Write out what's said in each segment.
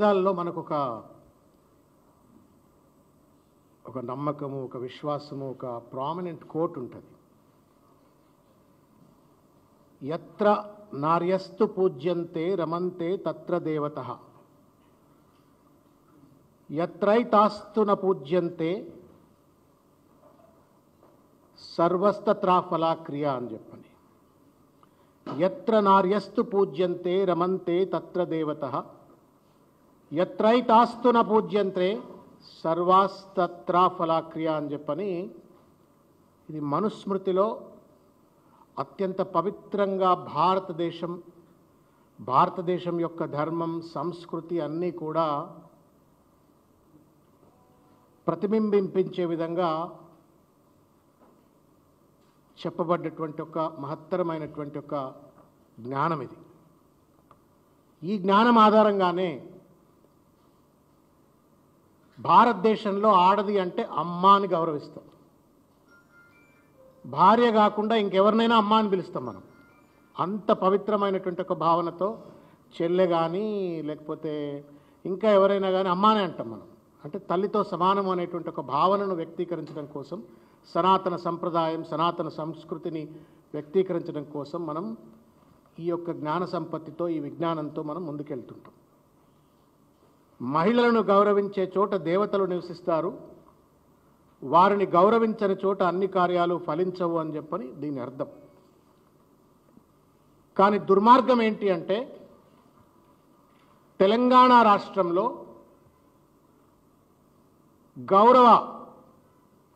వేదాల్లో మనకు ఒక నమ్మకము, ఒక విశ్వాసము, ఒక ప్రామినెంట్ కోట్ ఉంటుంది. యత్ర నార్యస్తు పూజ్యంతే రమంతే తత్ర దేవతః, యత్రైతాస్తు న పూజ్యంతే సర్వస్తత్రాఫలా క్రియ అని చెప్పని. యత్ర నార్యస్తు పూజ్యంతే రమంతే తత్ర దేవతః, యత్రైతాస్తు న పూజ్యంతే సర్వాస్తత్రాఫలా క్రియ అని చెప్పని. ఇది మనుస్మృతిలో అత్యంత పవిత్రంగా భారతదేశం యొక్క ధర్మం, సంస్కృతి అన్నీ కూడా ప్రతిబింబించే విధంగా చెప్పబడ్డటువంటి ఒక మహత్తరమైనటువంటి ఒక జ్ఞానం ఇది. ఈ జ్ఞానం ఆధారంగానే భారతదేశంలో ఆడది అంటే అమ్మ అని గౌరవిస్తాం. భార్య కాకుండా ఇంకెవరినైనా అమ్మ అని పిలుస్తాం మనం. అంత పవిత్రమైనటువంటి ఒక భావనతో చెల్లె కానీ లేకపోతే ఇంకా ఎవరైనా కానీ అమ్మానే అంటాం మనం. అంటే తల్లితో సమానం అనేటువంటి ఒక భావనను వ్యక్తీకరించడం కోసం, సనాతన సంప్రదాయం, సనాతన సంస్కృతిని వ్యక్తీకరించడం కోసం మనం ఈ యొక్క జ్ఞాన సంపత్తితో, ఈ విజ్ఞానంతో మనం ముందుకెళ్తుంటాం. మహిళలను గౌరవించే చోట దేవతలు నివసిస్తారు, వారిని గౌరవించని చోట అన్ని కార్యాలు ఫలించవు అని చెప్పని దీని అర్థం. కానీ దుర్మార్గం ఏంటి అంటే, తెలంగాణ రాష్ట్రంలో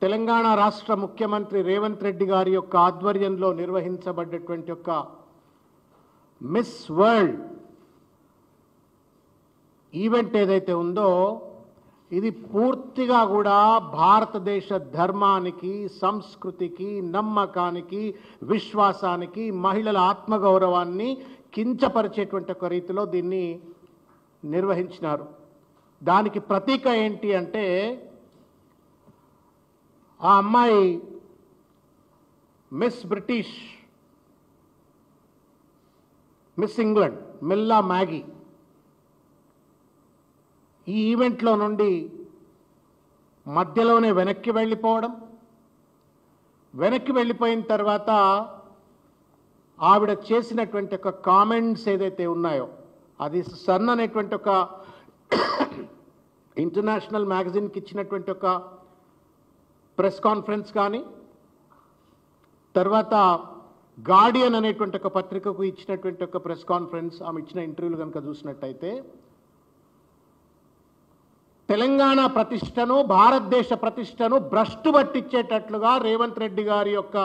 తెలంగాణ రాష్ట్ర ముఖ్యమంత్రి రేవంత్ రెడ్డి గారి యొక్క ఆధ్వర్యంలో నిర్వహించబడ్డటువంటి యొక్క మిస్ వరల్డ్ ఈవెంట్ ఏదైతే ఉందో, ఇది పూర్తిగా కూడా భారతదేశ ధర్మానికి, సంస్కృతికి, నమ్మకానికి, విశ్వాసానికి, మహిళల ఆత్మగౌరవాన్ని కించపరిచేటువంటి ఒక రీతిలో దీన్ని నిర్వహించినారు. దానికి ప్రతీక ఏంటి అంటే, ఆ అమ్మాయి miss British, miss England మిల్లా Maggi ఈ ఈవెంట్లో నుండి మధ్యలోనే వెనక్కి వెళ్ళిపోయిన తర్వాత ఆవిడ చేసినటువంటి ఒక కామెంట్స్ ఏదైతే ఉన్నాయో, అది సన్ అనేటువంటి ఒక ఇంటర్నేషనల్ మ్యాగజైన్కి ఇచ్చినటువంటి ఒక ప్రెస్ కాన్ఫరెన్స్ కానీ, తర్వాత గార్డియన్ అనేటువంటి ఒక పత్రికకు ఇచ్చినటువంటి ఒక ప్రెస్ కాన్ఫరెన్స్, ఆమె ఇచ్చిన ఇంటర్వ్యూలు కనుక చూసినట్టయితే, తెలంగాణ ప్రతిష్టను, భారతదేశ ప్రతిష్టను భ్రష్టు పట్టించేటట్లుగా రేవంత్ రెడ్డి గారి యొక్క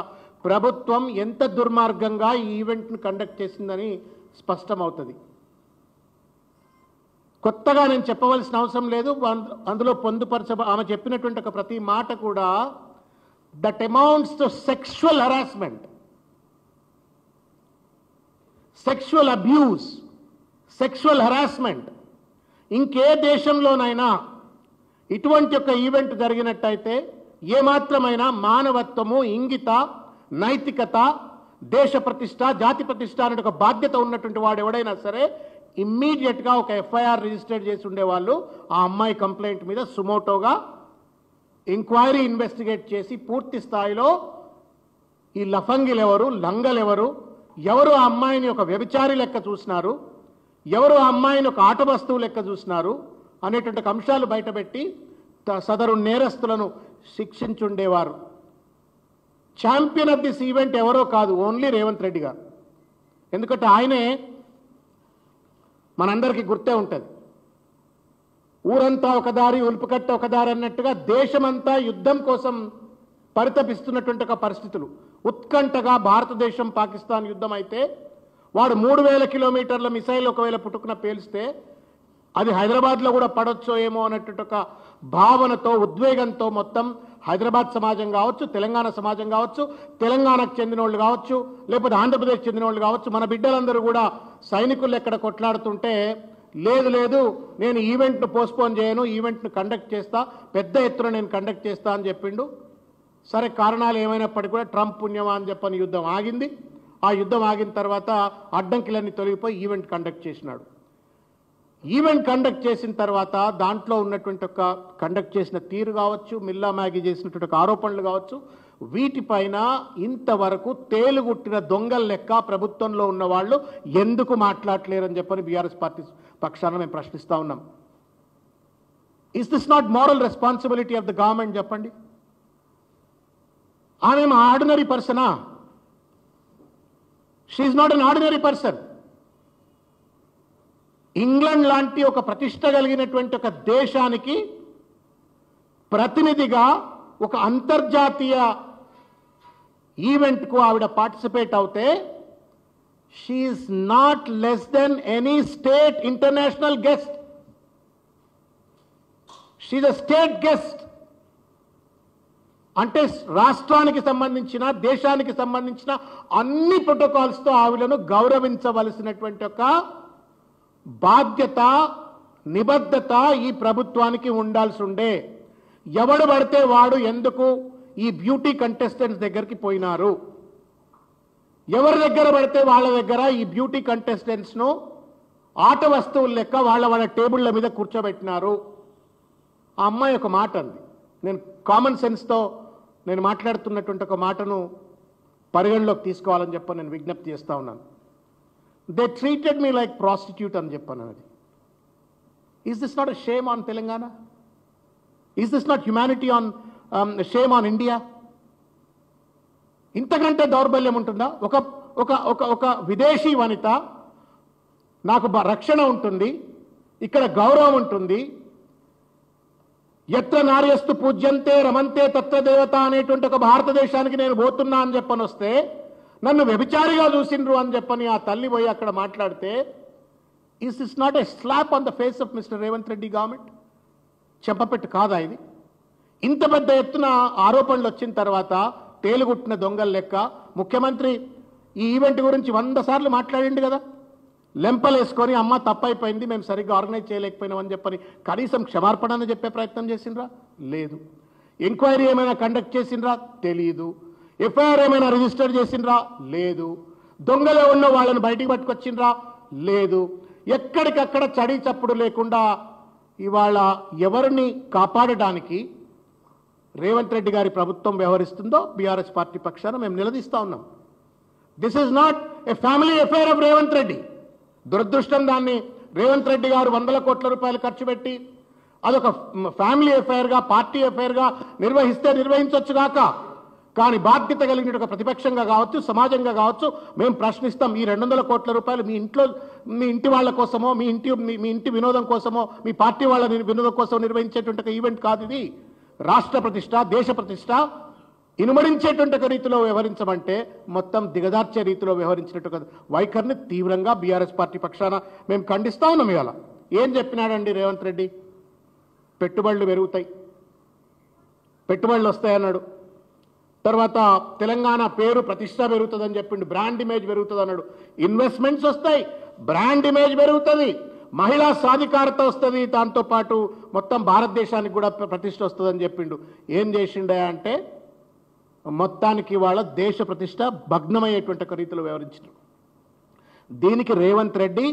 ప్రభుత్వం ఎంత దుర్మార్గంగా ఈ ఈవెంట్ను కండక్ట్ చేసిందని స్పష్టమవుతుంది. కొత్తగా నేను చెప్పవలసిన అవసరం లేదు. అందులో ఆమె చెప్పినటువంటి ఒక ప్రతి మాట కూడా that amounts to sexual harassment, sexual abuse, sexual harassment. ఇంకే దేశంలోనైనా ఇటువంటి ఒక ఈవెంట్ జరిగినట్టయితే ఏమాత్రమైనా మానవత్వము, ఇంగిత, నైతికత, దేశ ప్రతిష్ట, జాతి ప్రతిష్ట అనే ఒక బాధ్యత ఉన్నటువంటి వాడు ఎవడైనా సరే ఇమ్మీడియట్గా ఒక ఎఫ్ఐఆర్ రిజిస్టర్ చేసి ఉండేవాళ్ళు. ఆ అమ్మాయి కంప్లైంట్ మీద సుమోటోగా ఎంక్వైరీ ఇన్వెస్టిగేట్ చేసి పూర్తి స్థాయిలో ఈ లఫంగిలెవరు, లంగలెవరు, ఎవరు ఆ అమ్మాయిని ఒక వ్యభిచారి లెక్క చూసినారు, ఎవరు ఆ అమ్మాయిని ఒక ఆట వస్తువు లెక్క చూసినారు అనేటువంటి అంశాలు బయటపెట్టి సదరు నేరస్తులను శిక్షించుండేవారు. ఛాంపియన్ ఆఫ్ దిస్ ఈవెంట్ ఎవరో కాదు, ఓన్లీ రేవంత్ రెడ్డి గారు. ఎందుకంటే ఆయనే మనందరికీ గుర్తే ఉంటుంది. ఊరంతా ఒక దారి, ఉల్పుకట్ట ఒక దారి అన్నట్టుగా దేశమంతా యుద్ధం కోసం పరితపిస్తున్నటువంటి ఒక పరిస్థితులు. ఉత్కంఠగా భారతదేశం పాకిస్తాన్ యుద్ధం అయితే వాడు 3000 కిలోమీటర్ల మిసైల్ ఒకవేళ పుట్టుకున పేలిస్తే అది హైదరాబాద్లో కూడా పడొచ్చో ఏమో అన్నట్టు ఒక భావనతో, ఉద్వేగంతో మొత్తం హైదరాబాద్ సమాజం కావచ్చు, తెలంగాణ సమాజం కావచ్చు, తెలంగాణకు చెందిన వాళ్ళు కావచ్చు, లేకపోతే ఆంధ్రప్రదేశ్ చెందిన వాళ్ళు కావచ్చు, మన బిడ్డలందరూ కూడా సైనికులు ఎక్కడ కొట్లాడుతుంటే, లేదు నేను ఈవెంట్ను పోస్ట్పోన్ చేయను, ఈవెంట్ను కండక్ట్ చేస్తా, పెద్ద ఎత్తున నేను కండక్ట్ చేస్తా అని చెప్పిండు. సరే, కారణాలు ఏమైనప్పటికీ కూడా ట్రంప్ పుణ్యమా అని చెప్పని యుద్ధం ఆగింది. ఆ యుద్ధం ఆగిన తర్వాత అడ్డంకిలన్నీ తొలగిపోయి ఈవెంట్ కండక్ట్ చేసినాడు. ఈవెంట్ కండక్ట్ చేసిన తర్వాత దాంట్లో ఉన్నటువంటి ఒక కండక్ట్ చేసిన తీరు కావచ్చు, మిల్లా మ్యాగీ చేసినటువంటి ఒక ఆరోపణలు కావచ్చు, వీటిపైన ఇంతవరకు తేలుగుట్టిన దొంగల లెక్క ప్రభుత్వంలో ఉన్న వాళ్ళు ఎందుకు మాట్లాడలేరని చెప్పని బీఆర్ఎస్ పార్టీ పక్షాన మేము ప్రశ్నిస్తా ఉన్నాం. Is this not moral responsibility of the government చెప్పండి? ఆమె ఆర్డినరీ పర్సనా? She's not an ordinary person. England లాంటి ఒక ప్రతిష్ట కలిగినటువంటి ఒక దేశానికి ప్రతినిధిగా ఒక అంతర్జాతీయ ఈవెంట్కు ఆవిడ పార్టిసిపేట్ అవుతే she's not less than any state international guest. She's a state guest. అంటే రాష్ట్రానికి సంబంధించిన, దేశానికి సంబంధించిన అన్ని ప్రోటోకాల్స్తో ఆవిడను గౌరవించవలసినటువంటి ఒక బాధ్యత, నిబద్ధత ఈ ప్రభుత్వానికి ఉండాల్సి ఉండే. ఎవడు పడితే వాడు ఎందుకు ఈ బ్యూటీ కంటెస్టెంట్స్ దగ్గరికి పోయినారు? ఎవరి దగ్గర పడితే వాళ్ళ దగ్గర ఈ బ్యూటీ కంటెస్టెంట్స్ను ఆట వస్తువుల లెక్క వాళ్ళ టేబుళ్ల మీద కూర్చోబెట్టినారు. ఆ అమ్మాయి ఒక మాట అంది. నేను కామన్ సెన్స్తో నేను మాట్లాడుతున్నటువంటి ఒక మాటను పరిగణలోకి తీసుకోవాలని చెప్పి నేను విజ్ఞప్తి చేస్తా ఉన్నాను. They treated me like prostitute అని చెప్పాను. అది is this not a shame on Telangana? Is this not humanity on shame on India? ఇంతకంటే దౌర్బల్యం ఉంటుందా? ఒక ఒక ఒక ఒక విదేశీ వనిత, నాకు రక్షణ ఉంటుంది, ఇక్కడ గౌరవం ఉంటుంది, ఎత్ర నార్యస్తు పూజ్యంతే రమంతే తత్ర దేవత అనేటువంటి ఒక భారతదేశానికి నేను పోతున్నా అని చెప్పని వస్తే నన్ను వ్యభిచారిగా చూసిండ్రు అని చెప్పని ఆ తల్లి పోయి అక్కడ మాట్లాడితే, is this not a slap on the face of mister Revanth Reddy government? చెప్పపెట్టు కాదా ఇది? ఇంత పెద్ద ఎత్తున ఆరోపణలు వచ్చిన తర్వాత తేలుగుట్టిన దొంగల లెక్క ముఖ్యమంత్రి ఈ ఈవెంట్ గురించి 100 సార్లు మాట్లాడిండు కదా. లెంపలేసుకొని అమ్మ తప్పైపోయింది, మేము సరిగ్గా ఆర్గనైజ్ చేయలేకపోయినామని చెప్పని కనీసం క్షమార్పణ చెప్పే ప్రయత్నం చేసిండ్రా? లేదు. ఎంక్వైరీ ఏమైనా కండక్ట్ చేసిండ్రా? తెలీదు. ఎఫ్ఐఆర్ ఏమైనా రిజిస్టర్ చేసిండ్రా? లేదు. దొంగలో ఉన్న వాళ్ళని బయటికి పట్టుకొచ్చిండ్రా? లేదు. ఎక్కడికక్కడ చడి చప్పుడు లేకుండా ఇవాళ ఎవరిని కాపాడడానికి రేవంత్ రెడ్డి గారి ప్రభుత్వం వ్యవహరిస్తుందో బీఆర్ఎస్ పార్టీ పక్షాన మేము నిలదీస్తా ఉన్నాం. This is not a family affair of Revanth Reddy. దురదృష్టం, దాన్ని రేవంత్ రెడ్డి గారు 100 కోట్ల రూపాయలు ఖర్చు పెట్టి అదొక ఫ్యామిలీ అఫైర్గా, పార్టీ అఫైర్గా నిర్వహిస్తే నిర్వహించవచ్చు కాక, కానీ బాధ్యత కలిగిన ఒక ప్రతిపక్షంగా కావచ్చు, సమాజంగా కావచ్చు మేము ప్రశ్నిస్తాం. ఈ 200 కోట్ల రూపాయలు మీ ఇంటి వాళ్ళ కోసమో, మీ ఇంటి వినోదం కోసమో, మీ పార్టీ వాళ్ళ వినోదం కోసం నిర్వహించేటువంటి ఒక ఈవెంట్ కాదు ఇది. రాష్ట్ర ప్రతిష్ట, దేశ ప్రతిష్ట ఇనుమడించేటువంటి ఒక రీతిలో వ్యవహరించమంటే మొత్తం దిగదార్చే రీతిలో వ్యవహరించినట్టు వైఖరిని తీవ్రంగా బీఆర్ఎస్ పార్టీ పక్షాన మేము ఖండిస్తా ఉన్నాం. ఇవాళ ఏం చెప్పినాడండి రేవంత్ రెడ్డి? పెట్టుబడులు పెరుగుతాయి, పెట్టుబడులు వస్తాయన్నాడు. తర్వాత తెలంగాణ పేరు ప్రతిష్ట పెరుగుతుందని చెప్పిండు, బ్రాండ్ ఇమేజ్ పెరుగుతుంది అన్నాడు. ఇన్వెస్ట్మెంట్స్ వస్తాయి, బ్రాండ్ ఇమేజ్ పెరుగుతుంది, మహిళా సాధికారత వస్తుంది, దాంతోపాటు మొత్తం భారతదేశానికి కూడా ప్రతిష్ట వస్తుందని చెప్పిండు. ఏం చేసిండే అంటే మొత్తానికి వాళ్ళ దేశ ప్రతిష్ట భగ్నమయ్యేటువంటి ఒక రీతిలో వ్యవహరించారు. దీనికి రేవంత్ రెడ్డి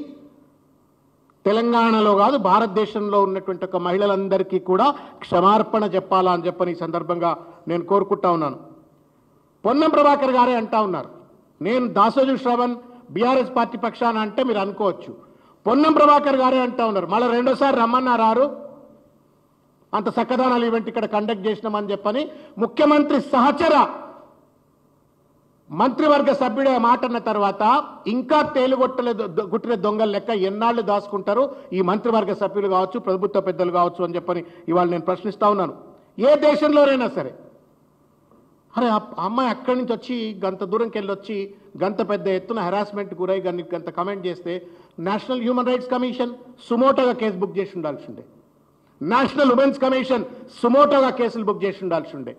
తెలంగాణలో కాదు భారతదేశంలో ఉన్నటువంటి ఒక మహిళలందరికీ కూడా క్షమార్పణ చెప్పాలా అని చెప్పని ఈ సందర్భంగా నేను కోరుకుంటా ఉన్నాను. పొన్నం ప్రభాకర్ గారే అంటా ఉన్నారు, నేను దాసోజు శ్రవణ్ బీఆర్ఎస్ పార్టీ పక్షాన అంటే మీరు అనుకోవచ్చు. పొన్నం ప్రభాకర్ గారే అంటా ఉన్నారు, మళ్ళీ రెండోసారి రమ్మన్నారు, అంత సక్కదానాలు ఈవెంట్ ఇక్కడ కండక్ట్ చేసినామని చెప్పని ముఖ్యమంత్రి సహచర మంత్రివర్గ సభ్యుడే మాట అన్న తర్వాత ఇంకా గుట్టిన దొంగల లెక్క ఎన్నాళ్ళు దాచుకుంటారు ఈ మంత్రివర్గ సభ్యులు కావచ్చు, ప్రభుత్వ పెద్దలు కావచ్చు అని చెప్పని ఇవాళ నేను ప్రశ్నిస్తా ఉన్నాను. ఏ దేశంలోనైనా సరే, అరే అమ్మాయి అక్కడి నుంచి వచ్చి గంత దూరంకి వెళ్ళి వచ్చి గంత పెద్ద ఎత్తున హెరాస్మెంట్ గురై గంత కమెంట్ చేస్తే నేషనల్ హ్యూమన్ రైట్స్ కమిషన్ సుమోటోగా కేసు బుక్ చేసి ఉండాల్సి ఉండే, నేషనల్ ఉమెన్స్ కమిషన్ సుమోటోగా కేసులు బుక్ చేసి ఉండాల్సి ఉండే,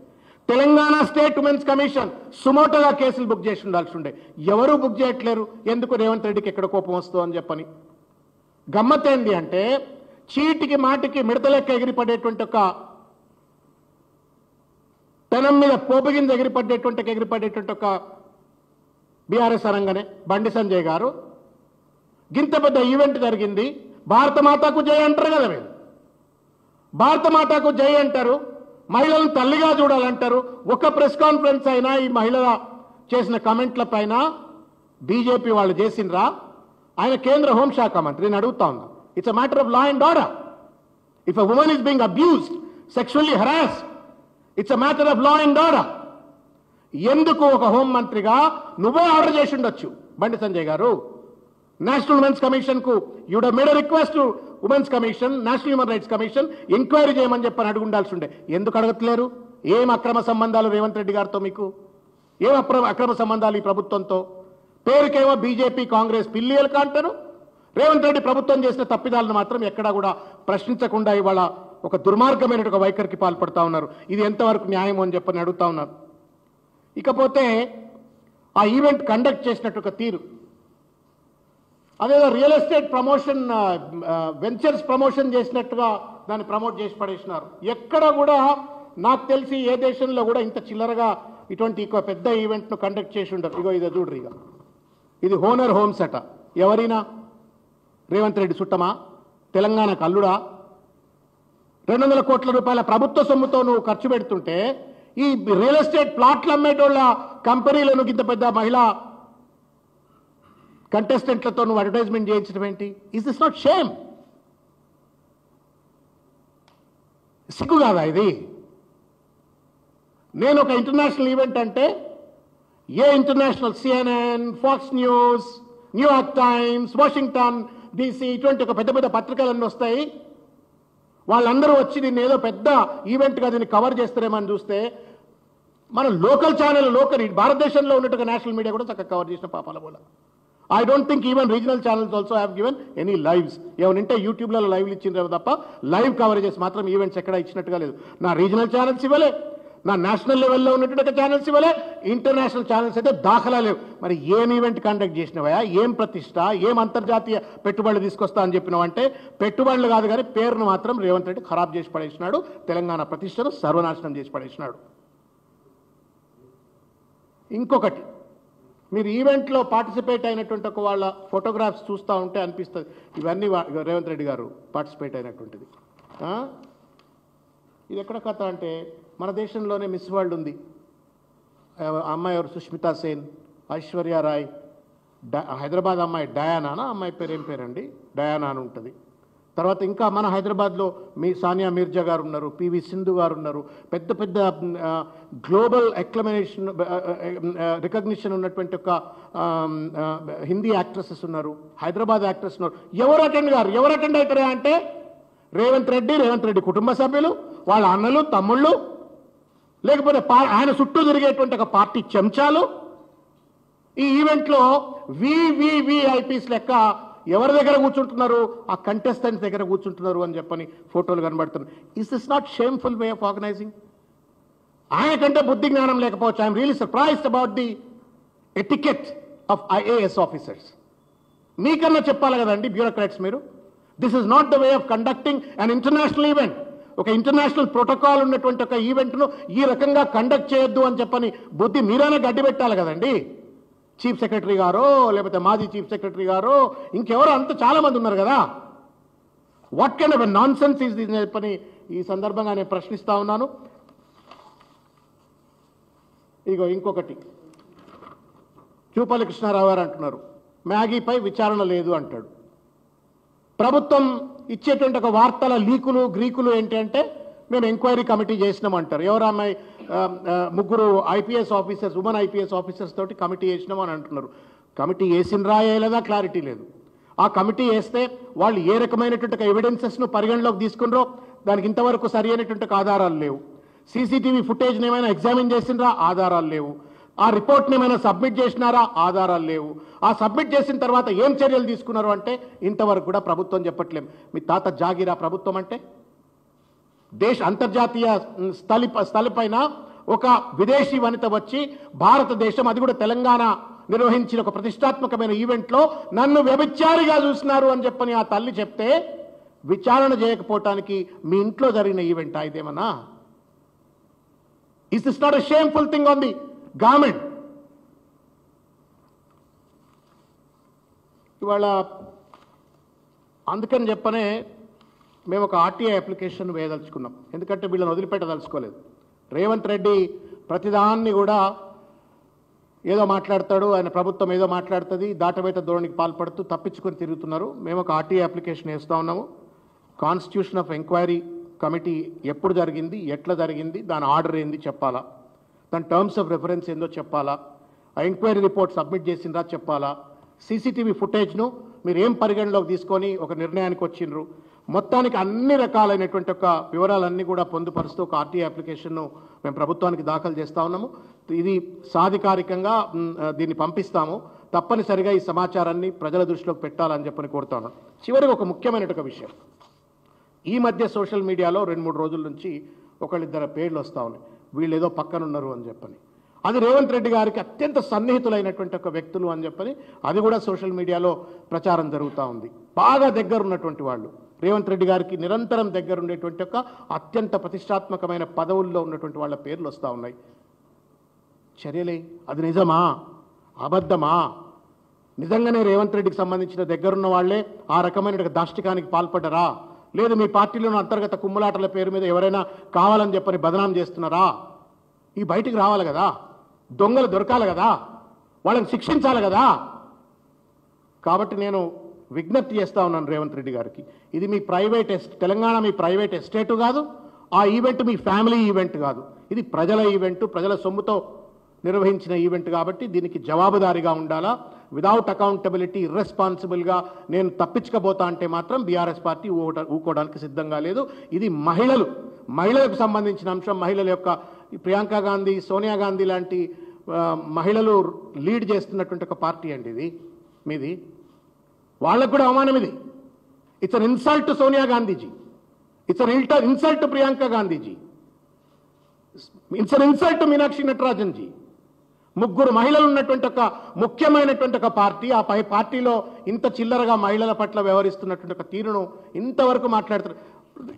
తెలంగాణ స్టేట్ ఉమెన్స్ కమిషన్ సుమోటోగా కేసులు బుక్ చేసి ఉండాల్సి ఉండే. ఎవరూ బుక్ చేయట్లేరు. ఎందుకు? రేవంత్ రెడ్డికి ఎక్కడ కోపం వస్తుందో అని చెప్పని. గమ్మత్ ఏంది అంటే చీటికి మాటికి మిడతలెక్క ఎగిరిపడేటువంటి ఒక పెనం మీద పోపుగిన ఎగిరిపడేటువంటి ఒక బీఆర్ఎస్ అనగానే బండి సంజయ్ గారు గింత పెద్ద ఈవెంట్ జరిగింది, భారత మాతాకు జై అంటారు కదా మీరు. భారత మాతాకు జై అంటారు, మహిళలను తల్లిగా చూడాలంటారు. ఒక ప్రెస్ కాన్ఫరెన్స్ అయినా ఈ మహిళల చేసిన కమెంట్ల పైన బీజేపీ వాళ్ళు చేసినరా? ఆయన కేంద్ర హోంశాఖ మంత్రి, నేను అడుగుతా ఉన్నా. It's a matter of law and order. If a women is being abused, sexually harassed, it's a matter of law and order. ఎందుకు ఒక హోం మంత్రిగా నువ్వే ఆర్డర్ చేసి ఉండొచ్చు బండి సంజయ్ గారు. నేషనల్ ఉమెన్స్ కమిషన్ కు you'd have made a request to women's commission, national human rights commission enquiry చేయమని చెప్పని అడుగు ఉండాల్సి ఉండే. ఎందుకు అడగట్లేరు? ఏం అక్రమ సంబంధాలు రేవంత్ రెడ్డి గారితో మీకు? ఏం అక్రమ సంబంధాలు ఈ ప్రభుత్వంతో? పేరుకేమో బీజేపీ కాంగ్రెస్ పిల్లియలు అంటారు. రేవంత్ రెడ్డి ప్రభుత్వం చేసిన తప్పిదాలను మాత్రం ఎక్కడా కూడా ప్రశ్నించకుండా ఇవాళ ఒక దుర్మార్గమైన ఒక వైఖరికి పాల్పడతా ఉన్నారు. ఇది ఎంతవరకు న్యాయం అని చెప్పని అడుగుతా ఉన్నారు. ఇకపోతే ఆ ఈవెంట్ కండక్ట్ చేసినట్టు ఒక తీరు, అదేదో real estate promotion, ventures promotion చేసినట్టుగా దాన్ని ప్రమోట్ చేసి పడేసినారు. ఎక్కడ కూడా నాకు తెలిసి ఏ దేశంలో కూడా ఇంత చిల్లరగా ఇటువంటి పెద్ద ఈవెంట్ను కండక్ట్ చేసి ఉండరు. ఇగో ఇదో చూడ్రి, ఇక ఇది హోనర్ హోమ్స్ అట. ఎవరైనా రేవంత్ రెడ్డి చుట్టమా? తెలంగాణకు అల్లుడా? 200 కోట్ల రూపాయల ప్రభుత్వ సొమ్ముతో నువ్వు ఖర్చు పెడుతుంటే ఈ రియల్ ఎస్టేట్ ప్లాట్లు అమ్మేటోళ్ళ కంపెనీలను ఇంత పెద్ద మహిళా కంటెస్టెంట్లతో నువ్వు అడ్వర్టైజ్మెంట్ చేయించడం ఏంటి? Is this not shame? సిగ్గు కాదా ఇది? నేను ఒక ఇంటర్నేషనల్ ఈవెంట్ అంటే ఏ international CNN, Fox news, New York Times, Washington DC ఇటువంటి ఒక పెద్ద పెద్ద పత్రికలన్నీ వస్తాయి. వాళ్ళందరూ వచ్చి దీన్ని ఏదో పెద్ద ఈవెంట్గా దీన్ని కవర్ చేస్తారేమని చూస్తే మన లోకల్ ఛానల్, భారతదేశంలో ఉన్నట్టుగా నేషనల్ మీడియా కూడా చక్కగా కవర్ చేసిన పాపాల వల్ల. I don't think even regional channels also have given any lives. ఏమనంటే యూట్యూబ్లలో లైవ్లు ఇచ్చిండ్రు తప్ప లైవ్ కవరేజెస్ మాత్రం ఈవెంట్స్ ఎక్కడ ఇచ్చినట్టుగా లేదు. నా రీజనల్ ఛానల్స్ ఇవ్వలే, నా నేషనల్ లెవెల్లో ఉన్నటువంటి ఛానల్స్ ఇవ్వలే, ఇంటర్నేషనల్ ఛానల్స్ అయితే దాఖలా లేవు. మరి ఏం ఈవెంట్ కండక్ట్ చేసినవా? ఏం ప్రతిష్ట, ఏం అంతర్జాతీయ పెట్టుబడులు తీసుకొస్తా అని చెప్పినావంటే పెట్టుబడులు కాదు కానీ పేరును మాత్రం రేవంత్ రెడ్డి ఖరాబ్ చేసి పడేసినాడు. తెలంగాణ ప్రతిష్టను సర్వనాశనం చేసి పడేసినాడు. ఇంకొకటి, మీరు ఈవెంట్లో పార్టిసిపేట్ అయినటువంటి ఒక వాళ్ళ ఫోటోగ్రాఫ్స్ చూస్తూ ఉంటే అనిపిస్తుంది ఇవన్నీ రేవంత్ రెడ్డి గారు పార్టిసిపేట్ అయినటువంటిది. ఇది ఎక్కడ కథ అంటే మన దేశంలోనే మిస్ వరల్డ్ ఉంది. అమ్మాయి ఎవరు? సుష్మితా సేన్, ఐశ్వర్య రాయ్, హైదరాబాద్ అమ్మాయి డయానా, అమ్మాయి పేరు ఏం పేరండి? డయానా అని ఉంటుంది. తర్వాత ఇంకా మన హైదరాబాద్లో సానియా మీర్జా గారు ఉన్నారు, పివి సింధు గారు ఉన్నారు. పెద్ద పెద్ద గ్లోబల్ అక్లమేషన్ రికగ్నిషన్ ఉన్నటువంటి ఒక హిందీ యాక్ట్రెసెస్ ఉన్నారు, హైదరాబాద్ యాక్ట్రెస్ ఉన్నారు. ఎవరు అటెండ్ అవుతారా అంటే రేవంత్ రెడ్డి కుటుంబ సభ్యులు, వాళ్ళ అన్నలు, తమ్ముళ్ళు, లేకపోతే ఆయన చుట్టూ తిరిగేటువంటి ఒక పార్టీ చెంచాలు. ఈ ఈవెంట్లో వివివిఐపీస్ లెక్క ఎవరి దగ్గర కూర్చుంటున్నారు? ఆ కంటెస్టెంట్స్ దగ్గర కూర్చుంటున్నారు అని చెప్పని ఫోటోలు కనబడుతున్నాయి. Is this not shameful way of organizing? ఆయనకంటే బుద్ధి జ్ఞానం లేకపోవచ్చు. I'm really surprised about the etiquette of IAS officers. మీకన్నా చెప్పాలి కదండి బ్యూరోక్రాట్స్ మీరు. This is not the way of conducting an international event. ఒక ఇంటర్నేషనల్ ప్రోటోకాల్ ఉన్నటువంటి ఒక ఈవెంట్ను ఈ రకంగా కండక్ట్ చేయొద్దు అని చెప్పని బుద్ధి మీరైనా గడ్డి పెట్టాలి కదండి. చీఫ్ సెక్రటరీ గారో లేకపోతే మాజీ చీఫ్ సెక్రటరీ గారో ఇంకెవరో అంత చాలా మంది ఉన్నారు కదా. What kind of non sense is this చెప్పని ఈ సందర్భంగా నేను ప్రశ్నిస్తా ఉన్నాను. ఇగో ఇంకొకటి, చూపల్లి కృష్ణారావు గారు అంటున్నారు మ్యాగీపై విచారణ లేదు అంటాడు. ప్రభుత్వం ఇచ్చేటువంటి ఒక వార్తల లీకులు గ్రీకులు ఏంటి అంటే మేము ఎంక్వైరీ కమిటీ చేసినామంటారు. ఎవరు అమ్మాయి 3 IPS officers, women IPS officers తోటి కమిటీ చేసినాం అని అంటున్నారు. కమిటీ వేసినరా లేదా క్లారిటీ లేదు. ఆ కమిటీ వేస్తే వాళ్ళు ఏ రకమైనటువంటి ఎవిడెన్సెస్ను పరిగణలోకి తీసుకున్నారో దానికి ఇంతవరకు సరి అయినటువంటి ఆధారాలు లేవు. సీసీటీవీ ఫుటేజ్ని ఏమైనా ఎగ్జామిన్ చేసినరా? ఆధారాలు లేవు. ఆ రిపోర్ట్ని ఏమైనా సబ్మిట్ చేసినారా? ఆధారాలు లేవు. ఆ సబ్మిట్ చేసిన తర్వాత ఏం చర్యలు తీసుకున్నారు అంటే ఇంతవరకు కూడా ప్రభుత్వం చెప్పట్లేము. మీ తాత జాగిరా ప్రభుత్వం అంటే? అంతర్జాతీయ స్థలిపైన ఒక విదేశీ వనిత వచ్చి భారతదేశం, అది కూడా తెలంగాణ నిర్వహించిన ఒక ప్రతిష్టాత్మకమైన ఈవెంట్లో నన్ను వ్యభిచారిగా చూసినారు అని చెప్పని ఆ తల్లి చెప్తే విచారణ చేయకపోవటానికి మీ ఇంట్లో జరిగిన ఈవెంట్ ఇదేమన్నా? Is this not a shameful thing on the government? ఇవాళ అందుకని చెప్పనే మేము ఒక ఆర్టీఐ అప్లికేషన్ వేయదలుచుకున్నాం. ఎందుకంటే వీళ్ళని వదిలిపెట్టదలుచుకోలేదు. రేవంత్ రెడ్డి ప్రతిదాన్ని కూడా ఏదో మాట్లాడతాడు, ఆయన ప్రభుత్వం ఏదో మాట్లాడుతుంది, దాటవేత ధోరణికి పాల్పడుతూ తప్పించుకొని తిరుగుతున్నారు. మేము ఒక ఆర్టీఐ అప్లికేషన్ వేస్తూ ఉన్నాము. కాన్స్టిట్యూషన్ ఆఫ్ ఎంక్వైరీ కమిటీ ఎప్పుడు జరిగింది, ఎట్లా జరిగింది, దాని ఆర్డర్ ఏంది చెప్పాలా, దాని టర్మ్స్ ఆఫ్ రెఫరెన్స్ ఏందో చెప్పాలా, ఆ ఎంక్వైరీ రిపోర్ట్ సబ్మిట్ చేసిందా చెప్పాలా, సీసీటీవీ ఫుటేజ్ను మీరు ఏం పరిగణలోకి తీసుకొని ఒక నిర్ణయానికి వచ్చిండ్రు, మొత్తానికి అన్ని రకాలైనటువంటి ఒక వివరాలన్నీ కూడా పొందుపరుస్తూ ఒక ఆర్టీఐ అప్లికేషన్ను మేము ప్రభుత్వానికి దాఖలు చేస్తూ ఉన్నాము. ఇది సాధికారికంగా దీన్ని పంపిస్తాము. తప్పనిసరిగా ఈ సమాచారాన్ని ప్రజల దృష్టిలోకి పెట్టాలని చెప్పని కోరుతా ఉన్నాను. చివరికి ఒక ముఖ్యమైన విషయం, ఈ మధ్య సోషల్ మీడియాలో 2-3 రోజుల నుంచి ఒకళ్ళిద్దరు పేర్లు వస్తూ ఉన్నాయి, వీళ్ళు ఏదో పక్కనున్నారు అని చెప్పని. అది రేవంత్ రెడ్డి గారికి అత్యంత సన్నిహితులైనటువంటి ఒక వ్యక్తులు అని చెప్పని అది కూడా సోషల్ మీడియాలో ప్రచారం జరుగుతూ ఉంది. బాగా దగ్గర ఉన్నటువంటి వాళ్ళు, రేవంత్ రెడ్డి గారికి నిరంతరం దగ్గర ఉండేటువంటి ఒక అత్యంత ప్రతిష్టాత్మకమైన పదవుల్లో ఉన్నటువంటి వాళ్ళ పేర్లు వస్తూ ఉన్నాయి. చర్యలే, అది నిజమా అబద్ధమా? నిజంగానే రేవంత్ రెడ్డికి సంబంధించిన దగ్గరున్న వాళ్లే ఆ రకమైన దాష్టికానికి పాల్పడ్డరా, లేదు మీ పార్టీలోని అంతర్గత కుమ్ములాటల పేరు మీద ఎవరైనా కావాలని చెప్పని బదనాం చేస్తున్నారా? ఈ బయటికి రావాలి కదా, దొంగలు దొరకాలి కదా, వాళ్ళని శిక్షించాలి కదా. కాబట్టి నేను విజ్ఞప్తి చేస్తా ఉన్నాను రేవంత్ రెడ్డి గారికి, ఇది మీ ప్రైవేట్ తెలంగాణ మీ ప్రైవేట్ ఎస్టేటు కాదు, ఆ ఈవెంట్ మీ ఫ్యామిలీ ఈవెంట్ కాదు, ఇది ప్రజల ఈవెంట్, ప్రజల సొమ్ముతో నిర్వహించిన ఈవెంట్. కాబట్టి దీనికి జవాబుదారీగా ఉండాలా. విదౌట్ అకౌంటబిలిటీ ఇర్రెస్పాన్సిబుల్గా నేను తప్పించకపోతా అంటే మాత్రం బీఆర్ఎస్ పార్టీ ఊకోవడానికి సిద్ధంగా లేదు. ఇది మహిళలకు సంబంధించిన అంశం. మహిళల యొక్క ప్రియాంక గాంధీ, సోనియా గాంధీ లాంటి మహిళలు లీడ్ చేస్తున్నటువంటి ఒక పార్టీ అండి ఇది మీది. వాళ్ళకు కూడా అవమానం ఇది. It's an insult to Sonia Gandhiji, it's an insult to Priyanka Gandhiji, it's an insult to Meenakshi Natarajan ji. 3 మహిళలు ఉన్నటువంటి ఒక ముఖ్యమైనటువంటి ఒక పార్టీ, ఆ పార్టీలో ఇంత చిల్లరగా మహిళల పట్ల వ్యవహరిస్తున్నటువంటి ఒక తీరును ఇంతవరకు మాట్లాడుతున్నారు.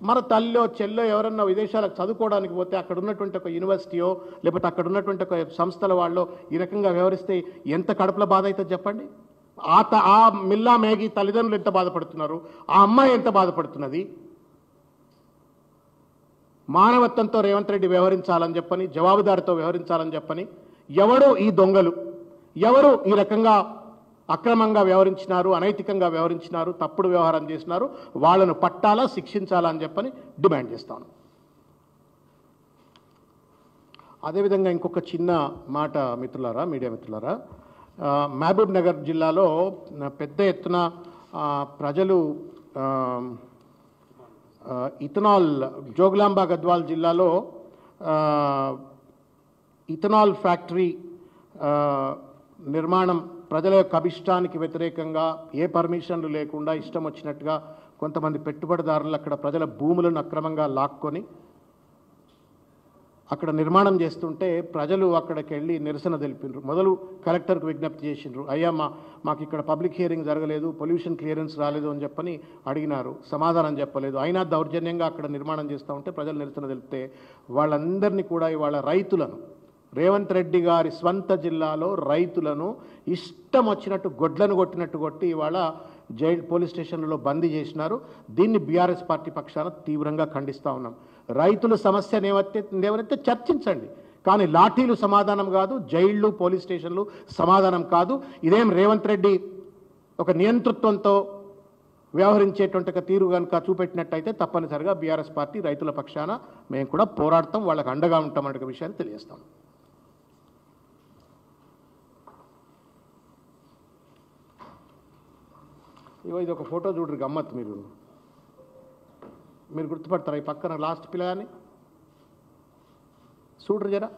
మన తల్లిలో చెల్లో ఎవరన్నా విదేశాలకు చదువుకోవడానికి పోతే అక్కడ ఉన్నటువంటి ఒక యూనివర్సిటీయో లేకపోతే అక్కడ ఉన్నటువంటి ఒక సంస్థల వాళ్ళు ఈ రకంగా వ్యవహరిస్తే ఎంత కడుపుల బాధ అవుతుంది చెప్పండి. ఆ మిల్లా మేఘీ తల్లిదండ్రులు ఎంత బాధపడుతున్నారు, ఆ అమ్మాయి ఎంత బాధపడుతున్నది. మానవత్వంతో రేవంత్ రెడ్డి వ్యవహరించాలని చెప్పని, జవాబుదారితో వ్యవహరించాలని చెప్పని, ఎవరు ఈ దొంగలు, ఎవరు ఈ రకంగా అక్రమంగా వ్యవహరించినారు, అనైతికంగా వ్యవహరించినారు, తప్పుడు వ్యవహారం చేసినారు, వాళ్ళను పట్టాలా, శిక్షించాలా అని చెప్పని డిమాండ్ చేస్తాను. అదేవిధంగా ఇంకొక చిన్న మాట మిత్రులారా, మీడియా మిత్రులారా, మహబూబ్ నగర్ జిల్లాలో పెద్ద ఎత్తున ప్రజలు ఇథనాల్, జోగులాంబ గద్వాల్ జిల్లాలో ఇథనాల్ ఫ్యాక్టరీ నిర్మాణం ప్రజల యొక్క అభిష్టానికి వ్యతిరేకంగా ఏ పర్మిషన్లు లేకుండా ఇష్టం వచ్చినట్టుగా కొంతమంది పెట్టుబడిదారులు అక్కడ ప్రజల భూములను అక్రమంగా లాక్కొని అక్కడ నిర్మాణం చేస్తుంటే ప్రజలు అక్కడికి వెళ్ళి నిరసన తెలిపినారు. మొదలు కలెక్టర్కు విజ్ఞప్తి చేసిండ్రు, అయ్యా మాకు ఇక్కడ పబ్లిక్ హియరింగ్ జరగలేదు, పొల్యూషన్ క్లియరెన్స్ రాలేదు అని చెప్పని అడిగినారు, సమాధానం చెప్పలేదు. అయినా దౌర్జన్యంగా అక్కడ నిర్మాణం చేస్తూ ఉంటే ప్రజలు నిరసన తెలిపితే వాళ్ళందరినీ కూడా ఇవాళ రైతులను, రేవంత్ రెడ్డి గారి స్వంత జిల్లాలో రైతులను ఇష్టం వచ్చినట్టు గొడ్లను కొట్టినట్టు కొట్టి ఇవాళ పోలీస్ స్టేషన్లలో బందీ చేసినారు. దీన్ని బీఆర్ఎస్ పార్టీ పక్షాన తీవ్రంగా ఖండిస్తూ ఉన్నాం. రైతుల సమస్యను ఏవైతే చర్చించండి, కానీ లాఠీలు సమాధానం కాదు, జైళ్లు పోలీస్ స్టేషన్లు సమాధానం కాదు. ఇదేం రేవంత్ రెడ్డి ఒక నియంతృత్వంతో వ్యవహరించేటువంటి ఒక తీరు కనుక చూపెట్టినట్టయితే తప్పనిసరిగా బీఆర్ఎస్ పార్టీ రైతుల పక్షాన మేము కూడా పోరాడతాం, వాళ్ళకి అండగా ఉంటామనే విషయాన్ని తెలియజేస్తాం. ఇది ఒక ఫోటో చూడరు, గమ్మత్. మీరు గుర్తుపడతారా? ఈ పక్కన లాస్ట్ పిల్లగాని చూడరు, జరా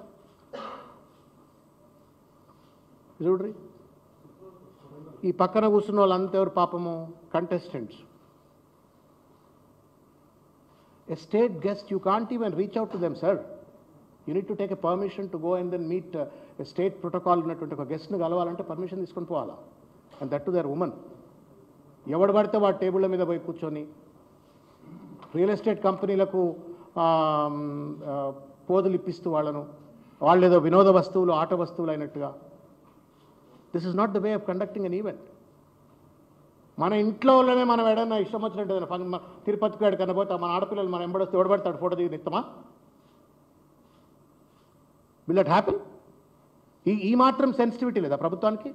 చూడ్రి. ఈ పక్కన కూర్చున్న వాళ్ళంతా ఎవరు పాపము? Contestants. A state guest, you can't even reach out to them, sir. You need to take a permission to go and then meet a state protocol ఉన్నటువంటి ఒక గెస్ట్ని కలవాలంటే పర్మిషన్ తీసుకొని పోవాలా, and that to their woman. ఎవడు పడితే వాడు టేబుళ్ళ మీద పోయి కూర్చొని రియల్ ఎస్టేట్ కంపెనీలకు పోదులు ఇప్పిస్తూ వాళ్ళు ఏదో వినోద వస్తువులు, ఆట వస్తువులు అయినట్టుగా. This is not the way of conducting an event. మన ఇంట్లో వాళ్ళనే మనం ఏడన్నా ఇష్టం వచ్చినట్టు ఏదైనా తిరుపతికి ఏడు కనబోతా మన ఆడపిల్లలు మనం ఎంబడొస్తే ఓడబడతాడు ఫోటో దిగి నిత్తమా? Will that happen? ఈ మాత్రం సెన్సిటివిటీ లేదా ప్రభుత్వానికి?